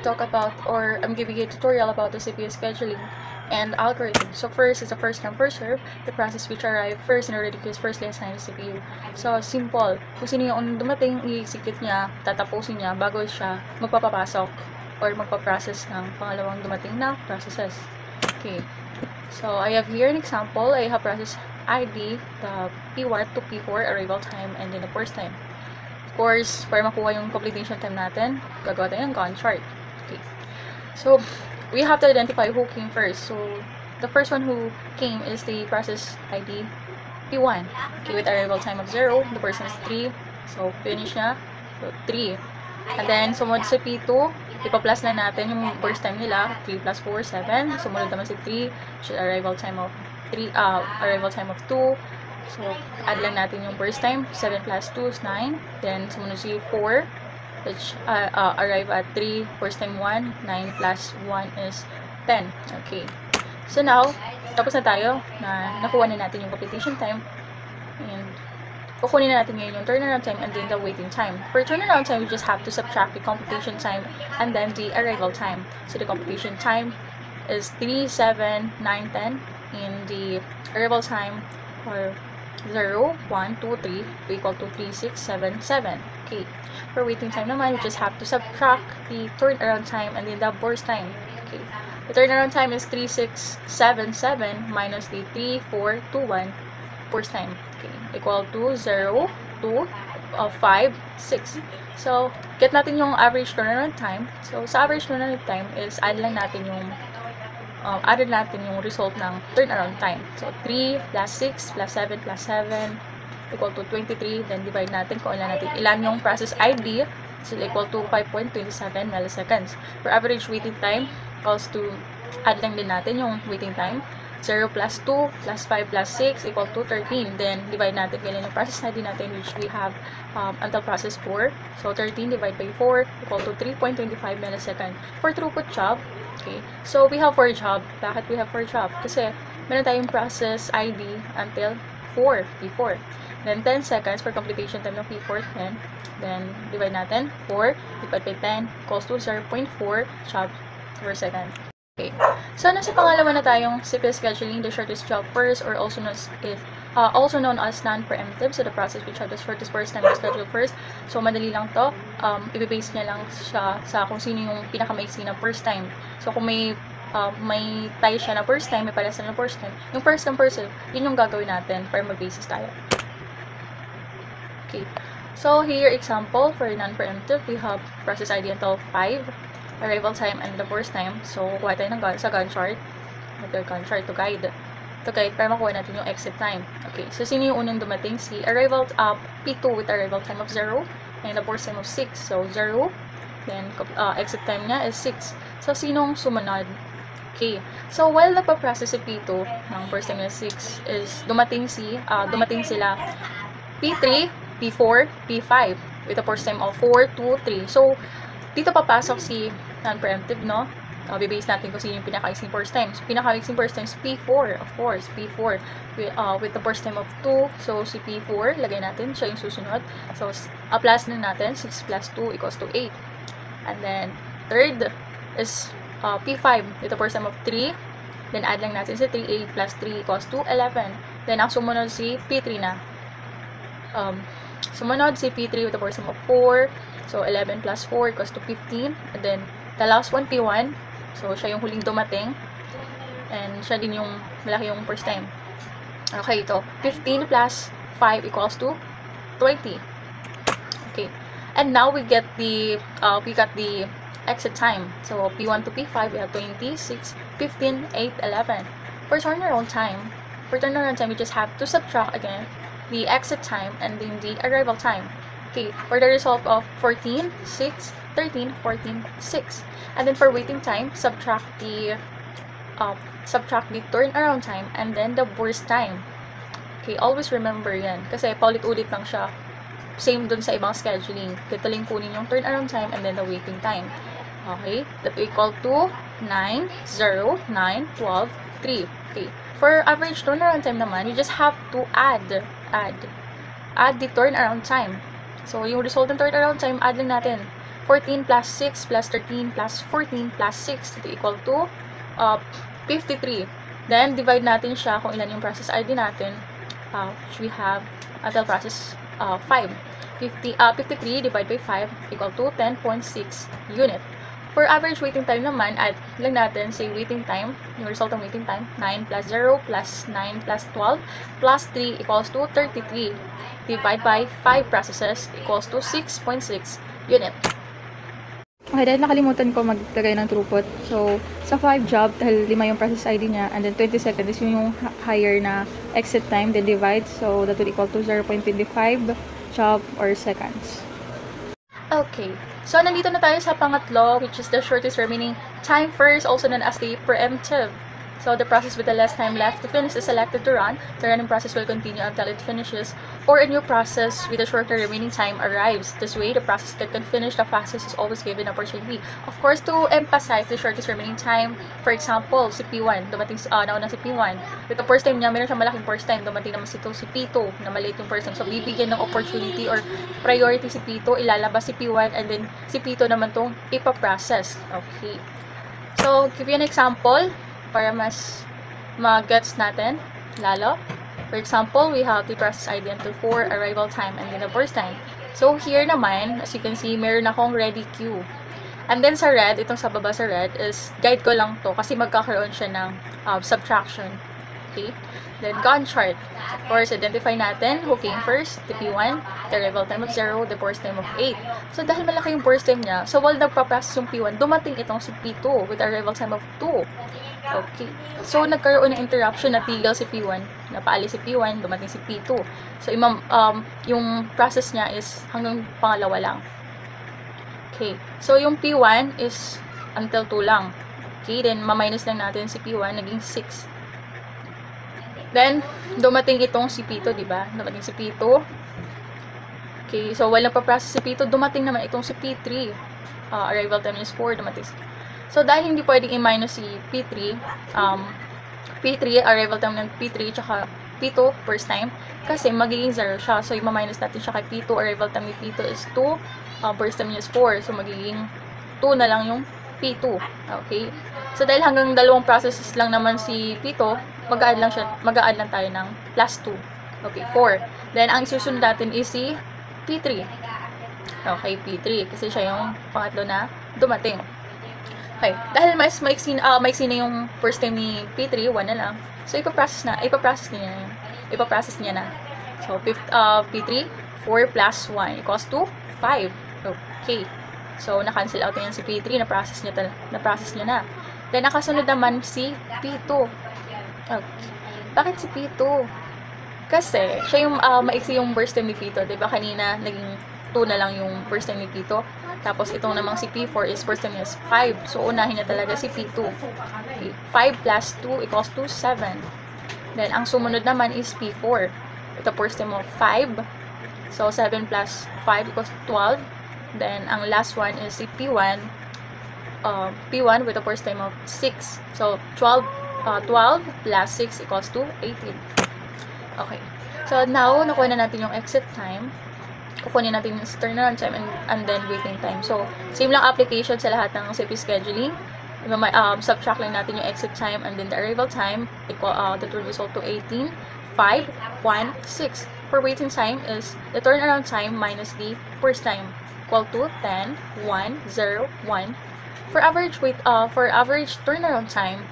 talk about, or I'm giving you a tutorial about the CPU scheduling and algorithm. So first is the first come first serve, the process which arrive first in order to use firstly assigned CPU. So simple, kung sino yung dumating, i-execute niya, tatapusin niya bago siya magpapapasok or magpaprocess ng pangalawang dumating na processes. Okay, so I have here an example. I have process ID, the P1 to P4 arrival time, and then the burst time. Of course, para makuha yung completion time natin, gagawa tayo ng Gantt chart. Okay. So, we have to identify who came first. So, the first one who came is the process ID P1. Okay, with arrival time of 0, the person is 3. So, finish na. So, 3. And then, sumunod si P2, ipa-plus na natin yung burst time nila. 3 plus 4, 7. Sumunod naman si 3, which is arrival time of 2. So, add lang natin yung burst time. 7 plus 2 is 9. Then, sumunod si 4, which arrive at 3. Burst time 1. 9 plus 1 is 10. Okay. So, now, tapos na tayo na nakuha na natin yung completion time. And, kukunin na natin ngayon yung turnaround time and then the waiting time. For turnaround time, we just have to subtract the computation time and then the arrival time. So, the computation time is 3, 7, 9, 10. And the arrival time, or 0, 1, 2, 3, equal to 3, 6, 7, 7. Okay. For waiting time naman, you just have to subtract the turnaround time and then the burst time. Okay. The turnaround time is 3, 6, 7, 7 minus the 3, 4, 2, 1 burst time. Okay. Equal to 0, 2, 5, 6. So, get natin yung average turnaround time. So, sa average turnaround time is add lang natin yung result ng turnaround time. So, 3 plus 6 plus 7 plus 7 equal to 23. Then, divide natin kung ilan yung process ID. So, equal to 5.27 milliseconds. For average waiting time, equals to, add lang din natin yung waiting time. 0 plus 2 plus 5 plus 6 equal to 13. Then, divide natin kailan yung process ID natin, which we have until process 4. So, 13 divided by 4 equal to 3.25 milliseconds. For throughput job, okay, so we have 4 job. Bakit we have 4 job? Kasi, meron tayong process ID until P4. Then, 10 seconds for computation time ng P4, 10. Then, divide natin, 4 divided by 10 equals to 0.4 job per second. Okay. So, nasa pangalawa na tayong CPU scheduling, the shortest job first, or also known as non-preemptive. So, the process which have the shortest burst time is scheduled first. So, madali lang to. Ibibase niya lang siya sa kung sino yung pinakamaiksi na first time. So, kung may tayo siya na first time, may palas na first time, yung first come first serve, yun yung gagawin natin para mag-basis tayo. Okay. So, here, example, for non-preemptive, we have process ID until 5. Arrival time and the burst time. So, kuha tayo sa Gantt chart. Gantt chart to guide para makuha natin yung exit time. Okay, so sino yung unang dumating? Si arrival P2 with arrival time of 0 and the burst time of 6. So, 0. Then, exit time niya is 6. So, sinong sumunod? Okay. So, while nagpa-process si P2 ng burst time niya 6 is dumating sila P3, P4, P5 with a burst time of 4, 2, 3. So, dito papasok si non-preemptive, no? Bibase natin kung sino yung pinaka-mixing burst time. So, pinaka-mixing burst time is P4, of course. P4 with the burst time of 2. So, si P4, lagay natin, siya yung susunod. So, plus na natin, 6 plus 2 equals to 8. And then, third is P5 with the burst time of 3. Then, add lang natin si 3, 8 plus 3 equals to 11. Then, ang sumunod si P3 na. Sumunod si P3 with the burst time of 4. So, 11 plus 4 equals to 15. And then, the last one, P1. So, siya yung huling dumating. And siya din yung malaki yung first time. Okay, ito. 15 plus 5 equals to 20. Okay. And now, we got the exit time. So, P1 to P5, we have 26, 15, 8, 11. For turnaround time, we just have to subtract again the exit time and then the arrival time. Okay, for the result of 14, 6, 13, 14, 6. And then for waiting time, subtract the turnaround time and then the burst time. Okay, always remember yan. Kasi paulit-ulit lang siya. Same dun sa ibang scheduling. Dito lang kunin yung turnaround time and then the waiting time. Okay, that equal to 9, 0, 9, 12, 3. Okay, for average turnaround time naman, you just have to add the turnaround time. So, yung result ng turnaround time, add lang natin. 14 plus 6 plus 13 plus 14 plus 6 ito equal to 53. Then, divide natin siya kung ilan yung process ID natin, which we have until process 5. 53 divided by 5 equal to 10.6 unit. For average waiting time naman, add lang natin say waiting time, yung result ng waiting time, 9 plus 0 plus 9 plus 12 plus 3 equals to 33. Divide by 5 processes equals to 6.6 unit. Okay, dahil nakalimutan ko maglagay ng throughput. So, sa 5 job, dahil 5 yung process ID niya, and then 20 seconds is yung higher na exit time, then divide. So, that will equal to 0.25 job or seconds. Okay, so nandito na tayo sa pangatlo, which is the shortest remaining time first, also known as the preemptive. So the process with the less time left to finish is selected to run. The running process will continue until it finishes, or a new process with a shorter remaining time arrives. This way, the process that can finish the fastest is always given opportunity. Of course, to emphasize the shortest remaining time, for example, si P1, dumating nauna si P1. With the first time niya, meron siyang malaking first time, dumating naman si P2 na maliit yung first time. So, bibigyan ng opportunity or priority si P2, ilalabas si P1, and then si P2 naman itong ipaprocess. Okay. So, give you an example para mas mag-gets natin lalo. For example, we have the process ID until 4, arrival time, and then the first time. So, here naman, as you can see, meron akong ready queue. And then sa red, itong sa baba sa red, is guide ko lang to kasi magkakaroon siya ng subtraction. Okay? Then, Gantt chart. Of course, identify natin who came first, the P1, the arrival time of 0, the burst time of 8. So, dahil malaki yung burst time niya, so while nagpa-process yung P1, dumating itong si P2 with arrival time of 2. Okay. So, nagkaroon ng interruption, natigil si P1, napaalis si P1, dumating si P2. So, yung process niya is hanggang pangalawa lang. Okay. So, yung P1 is until 2 lang. Okay. Then, ma-minus lang natin si P1, naging 6. Then, dumating itong si P2, diba? Dumating si P2. Okay. So, while nagpa-process si P2, dumating naman itong si P3. Arrival time is 4, dumating si So, dahil hindi pwedeng i-minus si P3, P3, arrival time ng P3, tsaka P2, first time, kasi magiging 0 siya. So, i-minus natin siya kay P2, arrival time ni P2 is 2, first time niya is 4. So, magiging 2 na lang yung P2. Okay? So, dahil hanggang dalawang processes lang naman si P2, mag-add lang tayo ng plus 2. Okay, 4. Then, ang susunod natin is si P3. Okay, P3, kasi siya yung pangatlo na dumating. Okay, dahil mas maiksi na yung first time ni P3, 1 na lang. So, ipaprocess niya na. So, P3, 4 plus 1 equals to 5. Okay. So, na-cancel out na yan si P3, na-process niya na. Then, nakasunod naman si P2. Okay. Bakit si P2? Kasi, siya yung maiksi yung burst time ni P2. Diba kanina, naging 2 na lang yung first time ni P2. Tapos, itong namang si P4 is first time is 5. So, unahin na talaga si P2. Okay. 5 plus 2 equals to 7. Then, ang sumunod naman is P4. Ito, first time of 5. So, 7 plus 5 equals 12. Then, ang last one is si P1. P1 with a first time of 6. So, 12 plus 6 equals to 18. Okay. So, now, nakuha na natin yung exit time. Kukunin natin yung turnaround time and then waiting time. So, same lang application sa lahat ng CP scheduling. Subtract lang natin yung exit time and then the arrival time. That will result to 18, 5, 1, 6. For waiting time is the turnaround time minus the first time equal to 10, 1, 0, 1. For average turnaround time,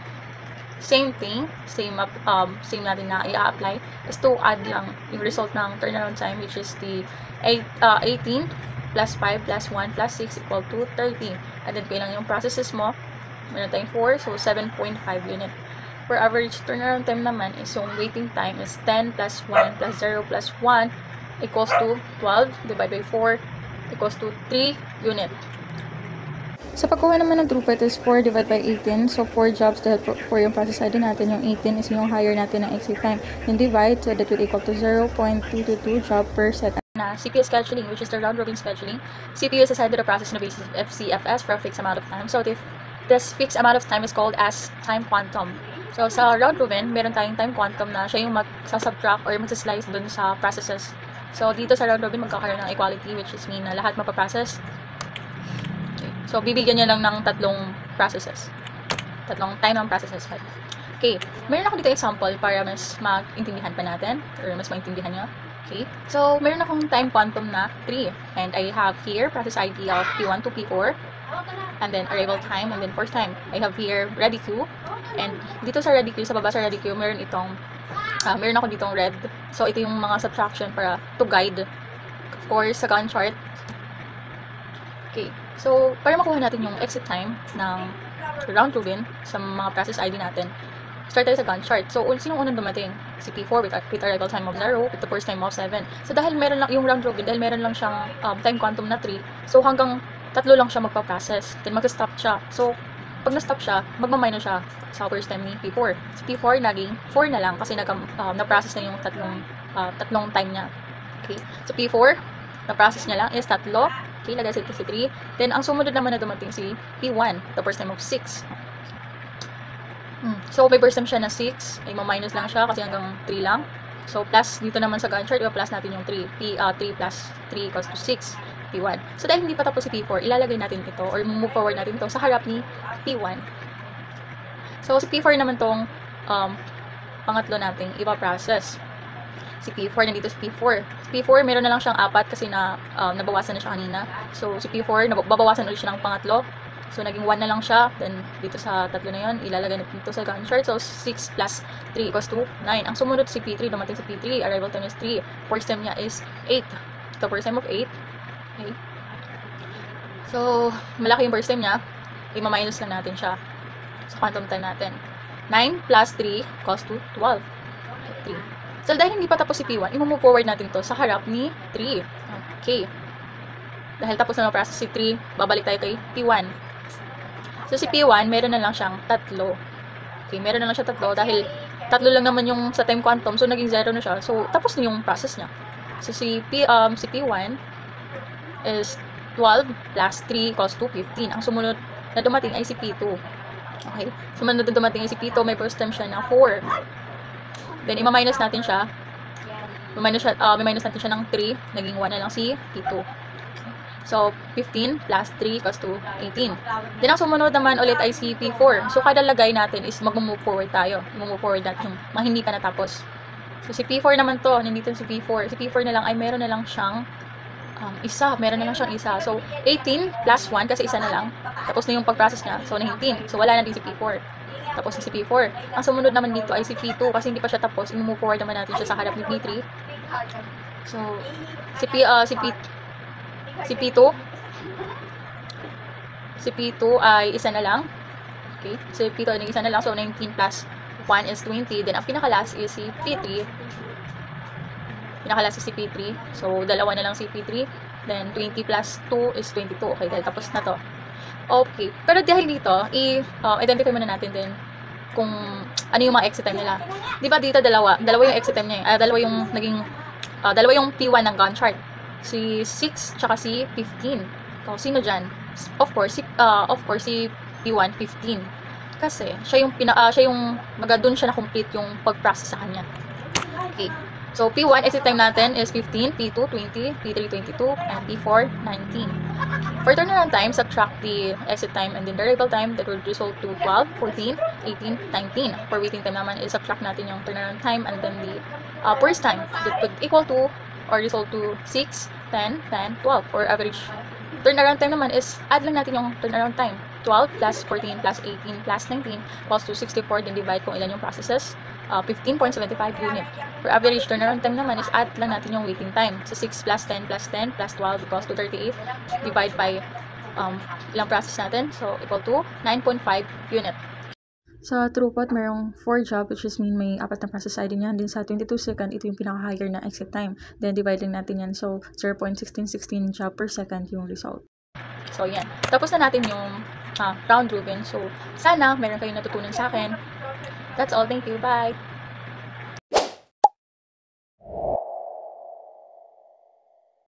same thing, same natin na i-apply is to add lang yung result ng turnaround time, which is the 18 plus 5 plus 1 plus 6 equal to 30. And then kailang yung processes mo, meron tayong 4, so 7.5 unit. For average turnaround time naman is yung waiting time is 10 plus 1 plus 0 plus 1 equals to 12 divided by 4 equals to 3 unit. Sa pagkuha naman ng throughput is 4 divided by 18. So, 4 jobs dahil for yung process ID natin, yung 18 is yung higher natin ng exit time. Then divide, so that will equal to 0.222 job per second. Na CPU scheduling, which is the round-robin scheduling. CPU is assigned to the process on the basis of FCFS for a fixed amount of time. So, this fixed amount of time is called as time quantum. So, sa round-robin, meron tayong time quantum na siya yung magsasubtract or magsaslice dun sa processes. So, dito sa round-robin, magkakaroon ng equality, which is mean na lahat mapaprocess. So, bibigyan niya lang ng tatlong processes. Tatlong time ng processes. Okay, meron ako dito example para mas maintindihan pa natin, or mas maintindihan nyo. Okay, so meron akong time quantum na 3, and I have here process ID of P1 to P4, and then arrival time, and then first time. I have here ready queue, and dito sa ready queue, sa baba sa ready queue, meron ako ditong red. So, ito yung mga subtraction para to guide, of course, sa Gantt chart. Okay, so para makuha natin yung exit time ng round robin sa mga process ID natin, start tayo sa Gantt chart. So, sinong unang dumating? Si P4 with arrival time of 0, with the first time of 7. So, dahil meron lang yung round robin, dahil meron lang siyang time quantum na 3, so hanggang 3 lang siya magpa-process. Then, mag-stop siya. So, pag na-stop siya, magma-minus siya sa first time ni P4. Si P4 naging 4 na lang kasi na-process na yung tatlong time niya. Okay. So, P4, na-process niya lang is 3. Okay, lagay si 3. Then, ang sumunod naman na dumating si P1, the first time of 6. So, may first time siya na 6. Ay, ma-minus lang siya kasi hanggang 3 lang. So, plus dito naman sa Gantt chart, iba-plus natin yung 3. 3 plus 3 equals to 6. P1. So, dahil hindi pa tapos si P4, ilalagay natin ito or move forward natin ito sa harap ni P1. So, si P4 naman tong pangatlo nating ipa-process. Si P4, nandito si P4. Si P4, meron na lang siyang 4 kasi nabawasan na siya kanina. So, si P4, babawasan ulit siya ng pangatlo. So, naging 1 na lang siya. Then, dito sa tatlo na yun, ilalagay natin ito sa Gantt chart. So, 6 plus 3 equals to 9. Ang sumunod si P3, dumating si P3. Arrival time is 3. First time niya is 8. The first time of 8. Okay. So, malaki yung first time niya. I-minus lang natin siya sa quantum time natin. 9 plus 3 equals to 12. Okay, 3. So, dahil hindi pa tapos si P1, i-move forward natin to sa harap ni 3. Okay. Dahil tapos na process si 3, babalik tayo kay P1. So, si P1, meron na lang siyang 3. Okay, meron na lang siya 3 dahil 3 lang naman yung sa time quantum. So, naging 0 na siya. So, tapos na yung process niya. So, si P1 is 12 plus 3 equals to 15. Ang sumunod na dumating ay si P2. Okay? Sumunod na dumating ay si P2. May first time siya na 4. Then, i-minus natin siya. I-minus natin siya ng 3. Naging 1 na lang si P2. So, 15 plus 3 equals to 18. Then, ang sumunod naman ulit ay si P4. So, kada lagay natin is mag-move forward tayo. Mag-move forward natin yung mga hindi pa natapos. So, si P4 naman to. Nandito si P4. Si P4 na lang ay meron na lang siyang isa. Meron na lang siyang isa. So, 18 plus 1 kasi isa na lang. Tapos na yung pag-process niya. So, 19. So, wala na din si P4. Tapos na si P4. Ang sumunod naman dito ay si P2 kasi hindi pa siya tapos. I-move forward naman natin siya sa harap ni P3. So, si P2 ay isa na lang. Okay? So, P2 ay isa na lang. So, 19 plus 1 is 20. Then, ang pinaka-last is si P3. Pinaka-last is si P3. So, dalawa na lang si P3. Then, 20 plus 2 is 22. Okay, dahil tapos na to. Okay. Pero dahil dito, identify muna natin din kung ano yung mga exit time nila. Di ba dito dalawa yung exit time niya. Dalawa yung P1 ng Gantt chart. Si 6 tsaka si 15. So, sino dyan? Of course, si P1, 15. Kasi, siya yung doon siya na-complete yung pag-process sa kanya. Okay. So, P1, exit time natin is 15, P2, 20, P3, 22, and P4, 19. For turnaround time, subtract the exit time and then the arrival time. That will result to 12, 14, 18, 19. For waiting time naman, is subtract natin yung turnaround time and then the first time. That would equal to or result to 6, 10, 10, 12. For average turnaround time naman is add lang natin yung turnaround time. 12 plus 14 plus 18 plus 19 equals to 64. Then divide kung ilan yung processes. 15.75 unit. For average turnaround time naman is add lang natin yung waiting time. So 6 plus 10 plus 10 plus 12 equals to 38. Divide by ilang process natin. So equal to 9.5 unit. Sa throughput, mayroong 4 job, which is mean may 4 na process ID niyan. Then sa 22 second, ito yung pinaka-higher na exit time. Then divide lang natin yan. So 0.1616 job per second yung result. So yan. Tapos na natin yung round robin. So sana meron kayong natutunan sa akin. That's all. Thank you. Bye.